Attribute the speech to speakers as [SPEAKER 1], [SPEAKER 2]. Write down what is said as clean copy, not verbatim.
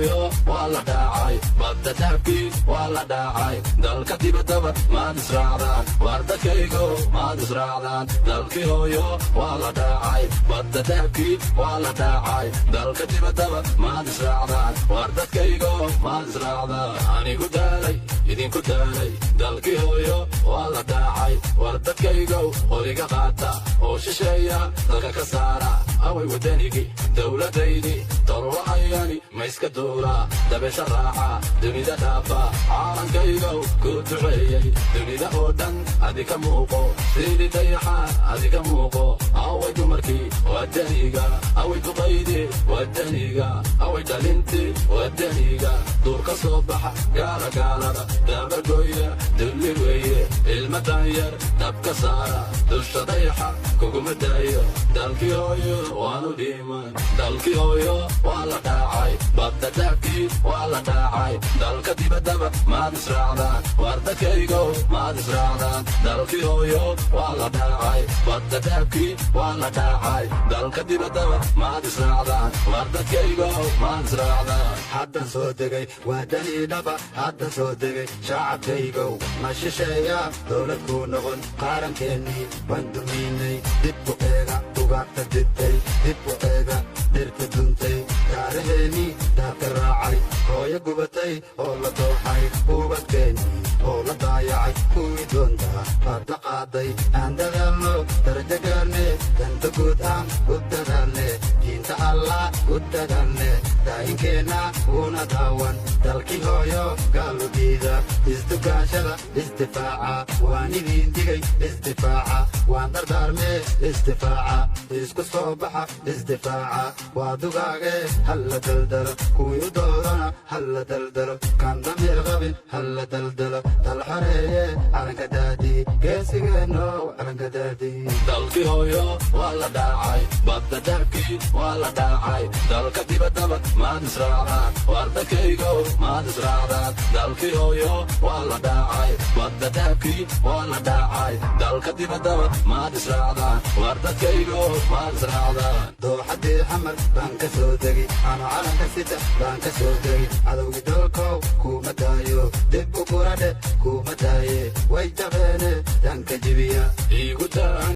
[SPEAKER 1] هويو ولا داعي بدا تحكي ولا داعي دلك دبا ما نزرعدان وردكيغو ما نزرعدان دلك هويو ولا داعي بدا تحكي ولا داعي دلك دبا ما نزرعدان وردكيغو ما نزرعدان اني كدالي idin ku daalay dalkii hooyo waa la daacay wardadkaygow qoriga qaata oo shisheeya dalka ka saara away wadanigii dowladaydii darwahayani ma iska duulaa dabeesha raaca dunida dhaafa caalankaygow ku duceeyey dunida oo dhan adika muuqo sidii dayaxa adika muuqo away dumarkii wadaniga away duqaydii wadaniga away dhalintii wadaniga duurka soo baxa gaalagaalada dabagoya dulli weeye ilma daanyar dabka saara dusha dayaxa kuguma daayo dalkii hooyo waanu dhiman dalkii hooyo waa la dhaacay badda daabkii waa la dhaacay dalka dibaddaba maad israacdaan wardakaygow maad israacdaan dalkii hooyo waa la dhaacay badda daabkii waa la dhaacay dalka dibaddaba maad israacdaan wardakaygow maad israacdaan
[SPEAKER 2] haddan soo degay waa danii dhaba haddan soo degay shacabkaygow ma shisheeya dowlad kuu noqon qarankeennii waan dumiinay dib u eega dugaagta dibtay dib u eega dhirta duntay gaaraheennii daabka raacay hooyo gubatay oo la dooxay ubadkeennii oo la daayacay kuwii doontaa baad la qaaday aan dadaalno darajo gaarne danta guud aan u dadaalne diinta allah u dadaalne daayinkeenna uuna daawan dalkii hooyo gaalu diida isdugaashada isdifaaca waan idin digay isdifaaca waan dardaarme isdifaaca isku soo baxa isdifaaca waa dugaage halla daldalo kuwii u doodana halla daldalo kaan damiir qabin halla daldalo dal xoreeye calanka daadii geesigeenno calanka daadii
[SPEAKER 1] dalkii hooyo waa la dhaacay badda daabkii waa la dhaacay dalka dibaddaba maad israacdaan wardakaygow maad israacdaan dalkii hooyo waa la dhaacay badda daabkii waa la dhaacay dalka dibaddaba maad israacdaan wardakaygow maad israacdaan
[SPEAKER 2] dooxadii xamar baan ka soo degi ano calanka sita baan ka soo degi cadowgii dalkow kuuma daayo dib u guradhe kuuma daaye way jabeene danka jibiya
[SPEAKER 1] iigu daa